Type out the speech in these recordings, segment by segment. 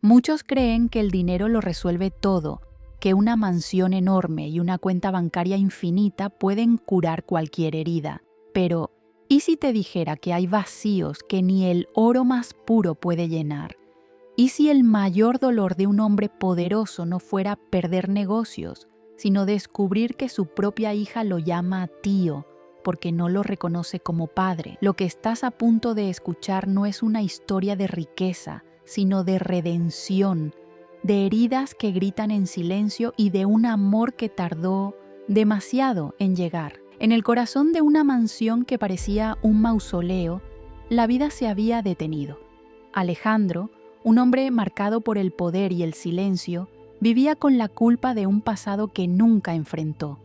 Muchos creen que el dinero lo resuelve todo, que una mansión enorme y una cuenta bancaria infinita pueden curar cualquier herida. Pero, ¿y si te dijera que hay vacíos que ni el oro más puro puede llenar? ¿Y si el mayor dolor de un hombre poderoso no fuera perder negocios, sino descubrir que su propia hija lo llama tío, porque no lo reconoce como padre? Lo que estás a punto de escuchar no es una historia de riqueza, sino de redención, de heridas que gritan en silencio y de un amor que tardó demasiado en llegar. En el corazón de una mansión que parecía un mausoleo, la vida se había detenido. Alejandro, un hombre marcado por el poder y el silencio, vivía con la culpa de un pasado que nunca enfrentó.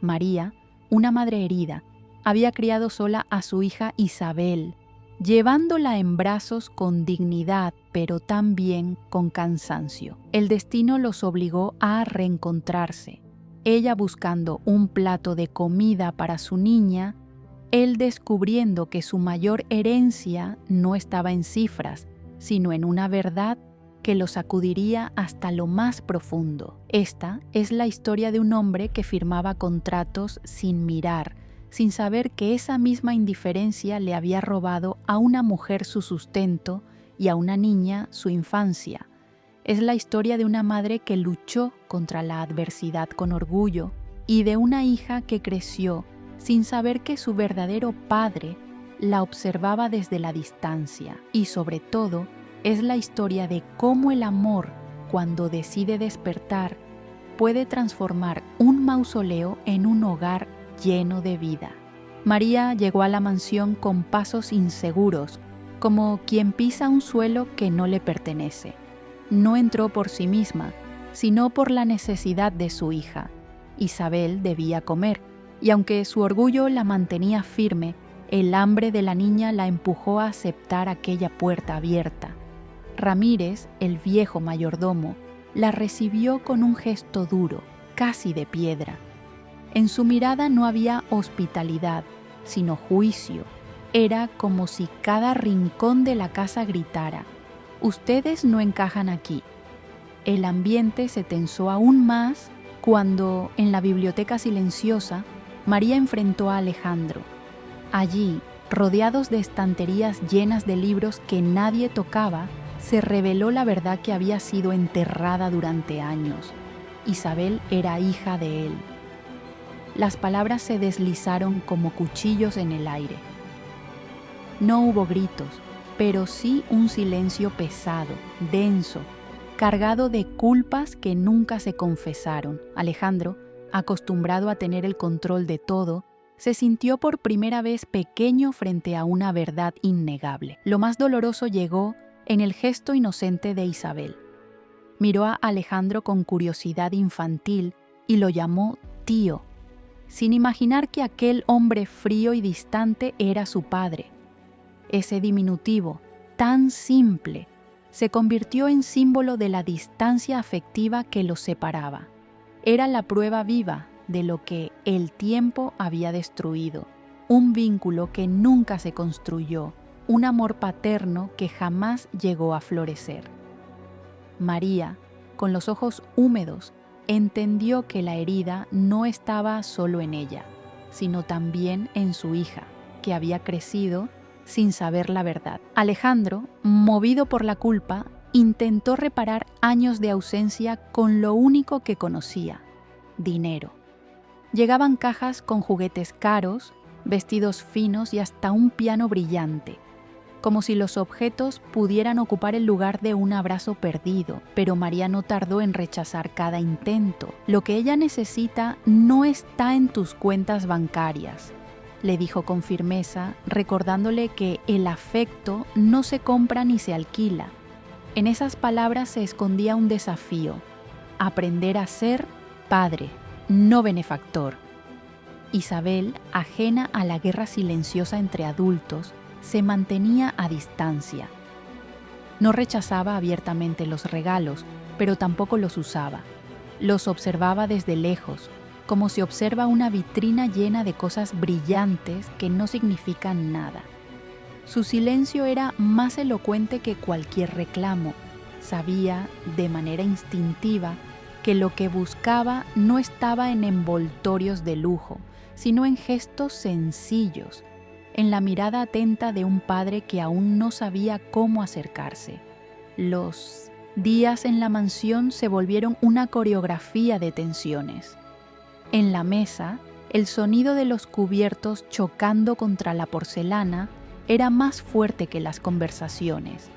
María, una madre herida, había criado sola a su hija Isabel, llevándola en brazos con dignidad, pero también con cansancio. El destino los obligó a reencontrarse, ella buscando un plato de comida para su niña, él descubriendo que su mayor herencia no estaba en cifras, sino en una verdad que lo sacudiría hasta lo más profundo. Esta es la historia de un hombre que firmaba contratos sin mirar, sin saber que esa misma indiferencia le había robado a una mujer su sustento y a una niña su infancia. Es la historia de una madre que luchó contra la adversidad con orgullo y de una hija que creció sin saber que su verdadero padre la observaba desde la distancia. Y sobre todo, es la historia de cómo el amor, cuando decide despertar, puede transformar un mausoleo en un hogar lleno de vida. María llegó a la mansión con pasos inseguros, como quien pisa un suelo que no le pertenece. No entró por sí misma, sino por la necesidad de su hija. Isabel debía comer, y aunque su orgullo la mantenía firme, el hambre de la niña la empujó a aceptar aquella puerta abierta. Ramírez, el viejo mayordomo, la recibió con un gesto duro, casi de piedra. En su mirada no había hospitalidad, sino juicio. Era como si cada rincón de la casa gritara: «Ustedes no encajan aquí». El ambiente se tensó aún más cuando, en la biblioteca silenciosa, María enfrentó a Alejandro. Allí, rodeados de estanterías llenas de libros que nadie tocaba, se reveló la verdad que había sido enterrada durante años. Isabel era hija de él. Las palabras se deslizaron como cuchillos en el aire. No hubo gritos, pero sí un silencio pesado, denso, cargado de culpas que nunca se confesaron. Alejandro, acostumbrado a tener el control de todo, se sintió por primera vez pequeño frente a una verdad innegable. Lo más doloroso llegó en el gesto inocente de Isabel. Miró a Alejandro con curiosidad infantil y lo llamó tío, sin imaginar que aquel hombre frío y distante era su padre. Ese diminutivo, tan simple, se convirtió en símbolo de la distancia afectiva que los separaba. Era la prueba viva de lo que el tiempo había destruido, un vínculo que nunca se construyó, un amor paterno que jamás llegó a florecer. María, con los ojos húmedos, entendió que la herida no estaba solo en ella, sino también en su hija, que había crecido sin saber la verdad. Alejandro, movido por la culpa, intentó reparar años de ausencia con lo único que conocía: dinero. Llegaban cajas con juguetes caros, vestidos finos y hasta un piano brillante, como si los objetos pudieran ocupar el lugar de un abrazo perdido. Pero María no tardó en rechazar cada intento. «Lo que ella necesita no está en tus cuentas bancarias», le dijo con firmeza, recordándole que el afecto no se compra ni se alquila. En esas palabras se escondía un desafío: aprender a ser padre, no benefactor. Isabel, ajena a la guerra silenciosa entre adultos, se mantenía a distancia. No rechazaba abiertamente los regalos, pero tampoco los usaba. Los observaba desde lejos, como se observa una vitrina llena de cosas brillantes que no significan nada. Su silencio era más elocuente que cualquier reclamo. sabía, de manera instintiva, que lo que buscaba no estaba en envoltorios de lujo, sino en gestos sencillos, en la mirada atenta de un padre que aún no sabía cómo acercarse. Los días en la mansión se volvieron una coreografía de tensiones. En la mesa, el sonido de los cubiertos chocando contra la porcelana era más fuerte que las conversaciones.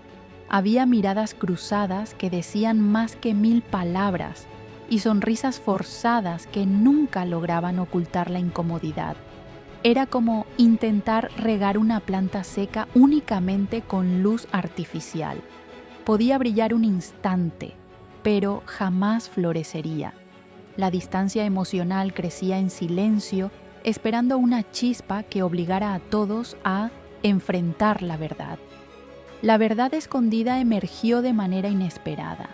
Había miradas cruzadas que decían más que 1000 palabras y sonrisas forzadas que nunca lograban ocultar la incomodidad. Era como intentar regar una planta seca únicamente con luz artificial. Podía brillar un instante, pero jamás florecería. La distancia emocional crecía en silencio, esperando una chispa que obligara a todos a enfrentar la verdad. La verdad escondida emergió de manera inesperada.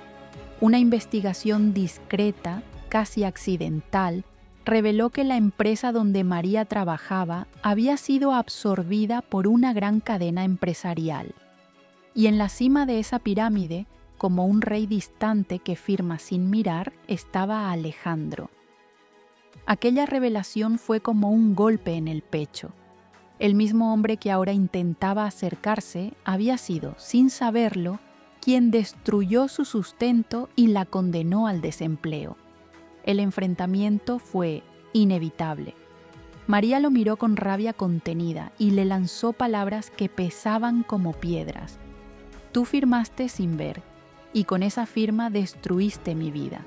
Una investigación discreta, casi accidental, reveló que la empresa donde María trabajaba había sido absorbida por una gran cadena empresarial. Y en la cima de esa pirámide, como un rey distante que firma sin mirar, estaba Alejandro. Aquella revelación fue como un golpe en el pecho. El mismo hombre que ahora intentaba acercarse había sido, sin saberlo, quien destruyó su sustento y la condenó al desempleo. El enfrentamiento fue inevitable. María lo miró con rabia contenida y le lanzó palabras que pesaban como piedras. Tú firmaste sin ver, y con esa firma destruiste mi vida.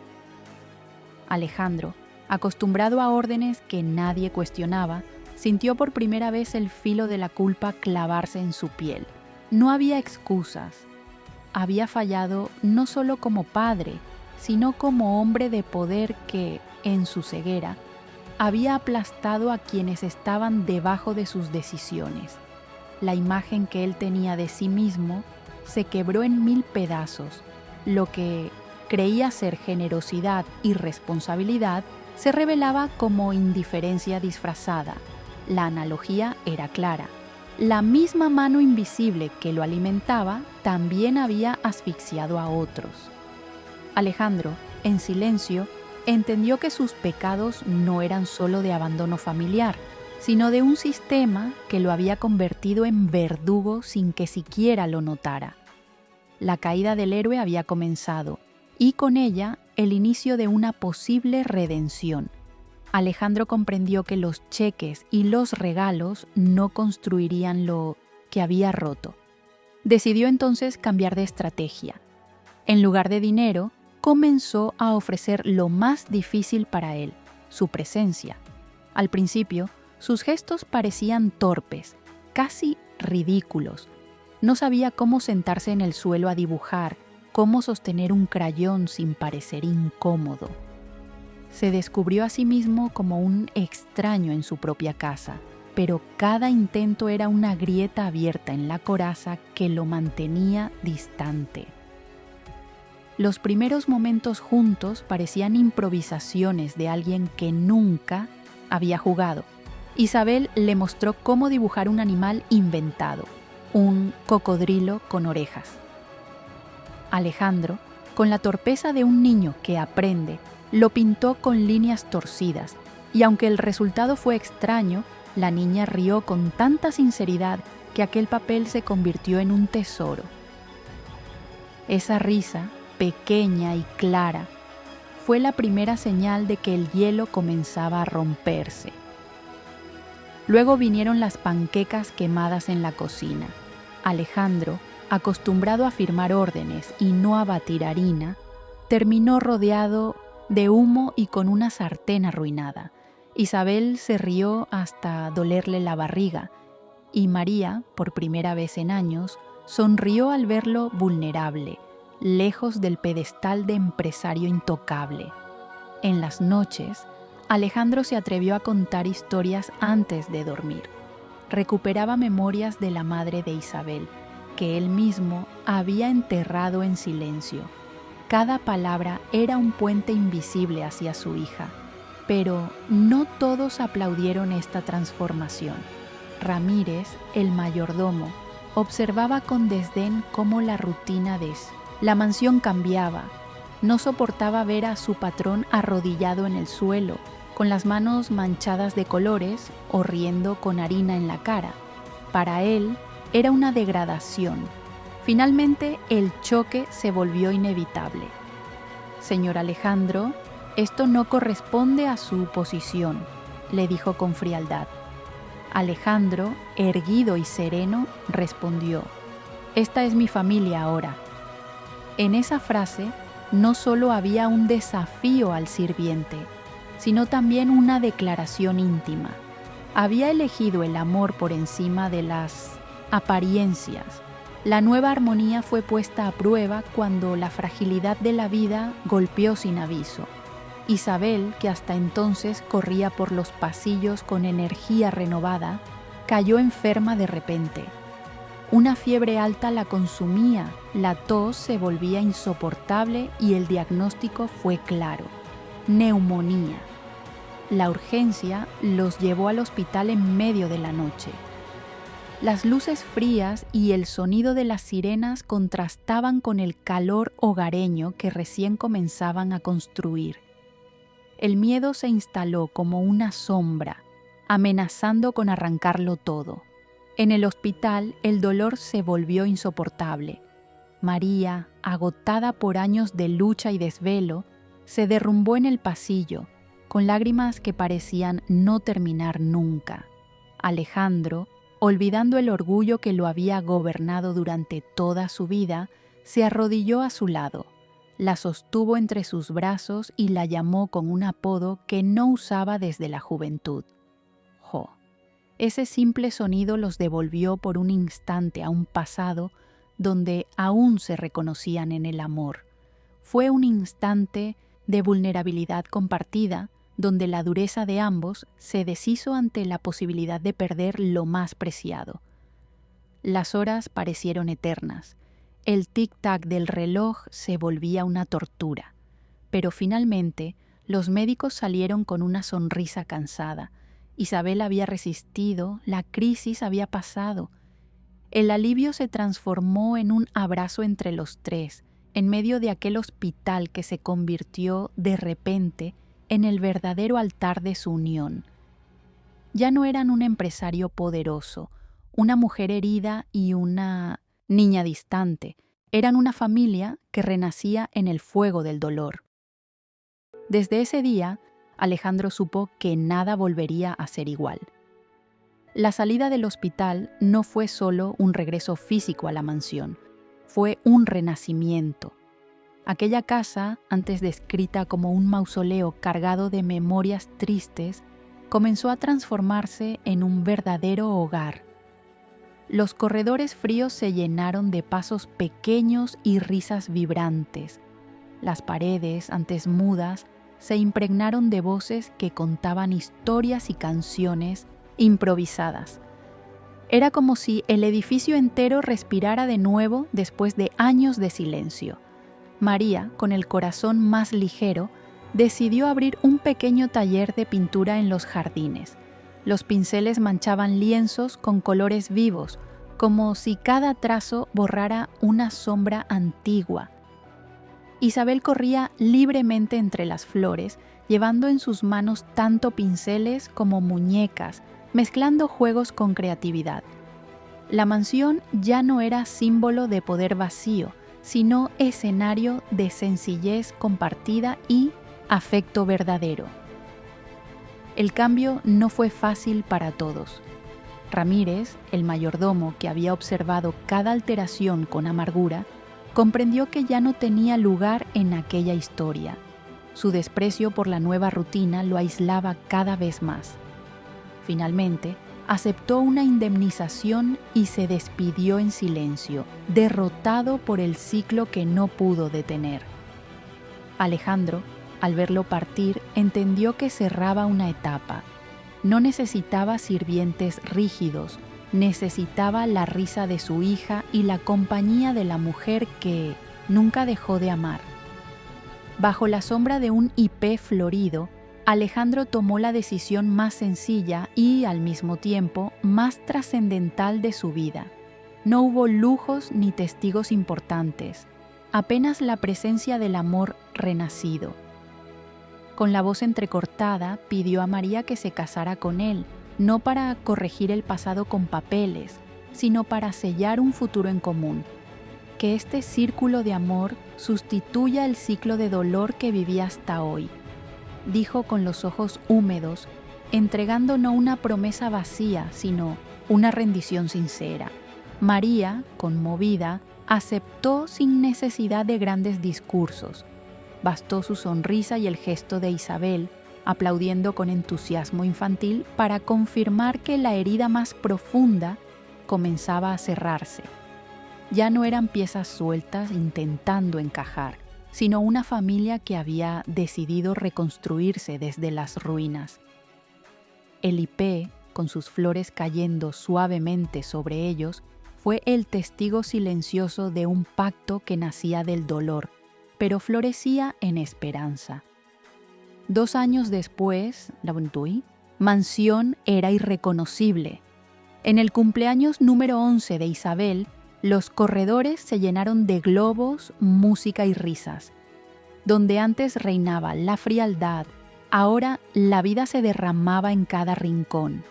Alejandro, acostumbrado a órdenes que nadie cuestionaba, sintió por primera vez el filo de la culpa clavarse en su piel. No había excusas. Había fallado no solo como padre, sino como hombre de poder que, en su ceguera, había aplastado a quienes estaban debajo de sus decisiones. La imagen que él tenía de sí mismo se quebró en 1000 pedazos. Lo que creía ser generosidad y responsabilidad se revelaba como indiferencia disfrazada. La analogía era clara. La misma mano invisible que lo alimentaba también había asfixiado a otros. Alejandro, en silencio, entendió que sus pecados no eran solo de abandono familiar, sino de un sistema que lo había convertido en verdugo sin que siquiera lo notara. La caída del héroe había comenzado, y con ella el inicio de una posible redención. Alejandro comprendió que los cheques y los regalos no construirían lo que había roto. Decidió entonces cambiar de estrategia. En lugar de dinero, comenzó a ofrecer lo más difícil para él, su presencia. Al principio, sus gestos parecían torpes, casi ridículos. No sabía cómo sentarse en el suelo a dibujar, cómo sostener un crayón sin parecer incómodo. Se descubrió a sí mismo como un extraño en su propia casa, pero cada intento era una grieta abierta en la coraza que lo mantenía distante. Los primeros momentos juntos parecían improvisaciones de alguien que nunca había jugado. Isabel le mostró cómo dibujar un animal inventado, un cocodrilo con orejas. Alejandro, con la torpeza de un niño que aprende, lo pintó con líneas torcidas, y aunque el resultado fue extraño, la niña rió con tanta sinceridad que aquel papel se convirtió en un tesoro. Esa risa, pequeña y clara, fue la primera señal de que el hielo comenzaba a romperse. Luego vinieron las panquecas quemadas en la cocina. Alejandro, acostumbrado a firmar órdenes y no a batir harina, terminó rodeado de humo y con una sartén arruinada. Isabel se rió hasta dolerle la barriga, y María, por primera vez en años, sonrió al verlo vulnerable, lejos del pedestal de empresario intocable. En las noches, Alejandro se atrevió a contar historias antes de dormir. Recuperaba memorias de la madre de Isabel, que él mismo había enterrado en silencio. Cada palabra era un puente invisible hacia su hija, pero no todos aplaudieron esta transformación. Ramírez, el mayordomo, observaba con desdén cómo la rutina La mansión cambiaba. No soportaba ver a su patrón arrodillado en el suelo, con las manos manchadas de colores o riendo con harina en la cara. Para él era una degradación. Finalmente, el choque se volvió inevitable. «Señor Alejandro, esto no corresponde a su posición», le dijo con frialdad. Alejandro, erguido y sereno, respondió: «Esta es mi familia ahora». En esa frase no solo había un desafío al sirviente, sino también una declaración íntima. Había elegido el amor por encima de las apariencias. La nueva armonía fue puesta a prueba cuando la fragilidad de la vida golpeó sin aviso. Isabel, que hasta entonces corría por los pasillos con energía renovada, cayó enferma de repente. Una fiebre alta la consumía, la tos se volvía insoportable y el diagnóstico fue claro: neumonía. La urgencia los llevó al hospital en medio de la noche. Las luces frías y el sonido de las sirenas contrastaban con el calor hogareño que recién comenzaban a construir. El miedo se instaló como una sombra, amenazando con arrancarlo todo. En el hospital, el dolor se volvió insoportable. María, agotada por años de lucha y desvelo, se derrumbó en el pasillo, con lágrimas que parecían no terminar nunca. Alejandro, olvidando el orgullo que lo había gobernado durante toda su vida, se arrodilló a su lado, la sostuvo entre sus brazos y la llamó con un apodo que no usaba desde la juventud: Jo. Ese simple sonido los devolvió por un instante a un pasado donde aún se reconocían en el amor. Fue un instante de vulnerabilidad compartida, donde la dureza de ambos se deshizo ante la posibilidad de perder lo más preciado. Las horas parecieron eternas. El tic-tac del reloj se volvía una tortura. Pero finalmente, los médicos salieron con una sonrisa cansada. Isabel había resistido, la crisis había pasado. El alivio se transformó en un abrazo entre los tres, en medio de aquel hospital que se convirtió de repente en el verdadero altar de su unión. Ya no eran un empresario poderoso, una mujer herida y una niña distante. Eran una familia que renacía en el fuego del dolor. Desde ese día, Alejandro supo que nada volvería a ser igual. La salida del hospital no fue solo un regreso físico a la mansión, fue un renacimiento. Aquella casa, antes descrita como un mausoleo cargado de memorias tristes, comenzó a transformarse en un verdadero hogar. Los corredores fríos se llenaron de pasos pequeños y risas vibrantes. Las paredes, antes mudas, se impregnaron de voces que contaban historias y canciones improvisadas. Era como si el edificio entero respirara de nuevo después de años de silencio. María, con el corazón más ligero, decidió abrir un pequeño taller de pintura en los jardines. Los pinceles manchaban lienzos con colores vivos, como si cada trazo borrara una sombra antigua. Isabel corría libremente entre las flores, llevando en sus manos tanto pinceles como muñecas, mezclando juegos con creatividad. La mansión ya no era símbolo de poder vacío, sino escenario de sencillez compartida y afecto verdadero. El cambio no fue fácil para todos. Ramírez, el mayordomo que había observado cada alteración con amargura, comprendió que ya no tenía lugar en aquella historia. Su desprecio por la nueva rutina lo aislaba cada vez más. Finalmente, aceptó una indemnización y se despidió en silencio, derrotado por el ciclo que no pudo detener. Alejandro, al verlo partir, entendió que cerraba una etapa. No necesitaba sirvientes rígidos, necesitaba la risa de su hija y la compañía de la mujer que nunca dejó de amar. Bajo la sombra de un hipé florido, Alejandro tomó la decisión más sencilla y, al mismo tiempo, más trascendental de su vida. No hubo lujos ni testigos importantes. apenas la presencia del amor renacido. Con la voz entrecortada, pidió a María que se casara con él, no para corregir el pasado con papeles, sino para sellar un futuro en común. Que este círculo de amor sustituya el ciclo de dolor que vivía hasta hoy, dijo con los ojos húmedos, entregando no una promesa vacía, sino una rendición sincera. María, conmovida, aceptó sin necesidad de grandes discursos. Bastó su sonrisa y el gesto de Isabel, aplaudiendo con entusiasmo infantil para confirmar que la herida más profunda comenzaba a cerrarse. Ya no eran piezas sueltas intentando encajar, sino una familia que había decidido reconstruirse desde las ruinas. El hipé, con sus flores cayendo suavemente sobre ellos, fue el testigo silencioso de un pacto que nacía del dolor, pero florecía en esperanza. 2 años después, Mansión era irreconocible. En el cumpleaños número 11 de Isabel, los corredores se llenaron de globos, música y risas. Donde antes reinaba la frialdad, ahora la vida se derramaba en cada rincón.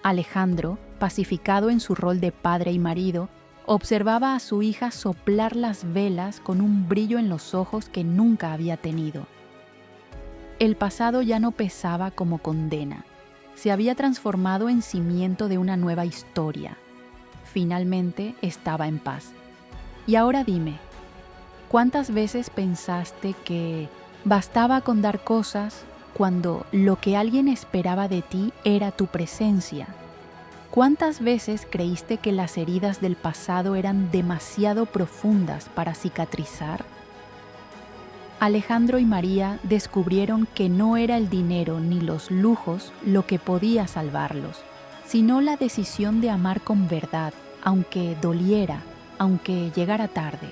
Alejandro, pacificado en su rol de padre y marido, observaba a su hija soplar las velas con un brillo en los ojos que nunca había tenido. El pasado ya no pesaba como condena. Se había transformado en cimiento de una nueva historia. Finalmente estaba en paz. Y ahora dime, ¿cuántas veces pensaste que bastaba con dar cosas cuando lo que alguien esperaba de ti era tu presencia? ¿Cuántas veces creíste que las heridas del pasado eran demasiado profundas para cicatrizar? Alejandro y María descubrieron que no era el dinero ni los lujos lo que podía salvarlos, sino la decisión de amar con verdad, aunque doliera, aunque llegara tarde.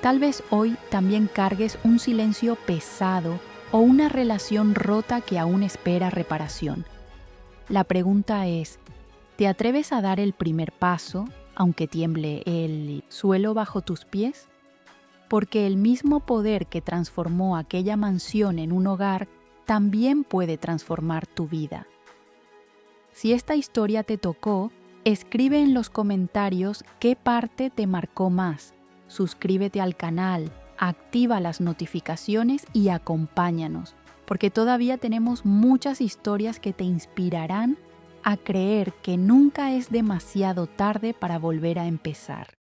Tal vez hoy también cargues un silencio pesado o una relación rota que aún espera reparación. La pregunta es, ¿te atreves a dar el primer paso, aunque tiemble el suelo bajo tus pies? Porque el mismo poder que transformó aquella mansión en un hogar también puede transformar tu vida. Si esta historia te tocó, escribe en los comentarios qué parte te marcó más. Suscríbete al canal, activa las notificaciones y acompáñanos, porque todavía tenemos muchas historias que te inspirarán a creer que nunca es demasiado tarde para volver a empezar.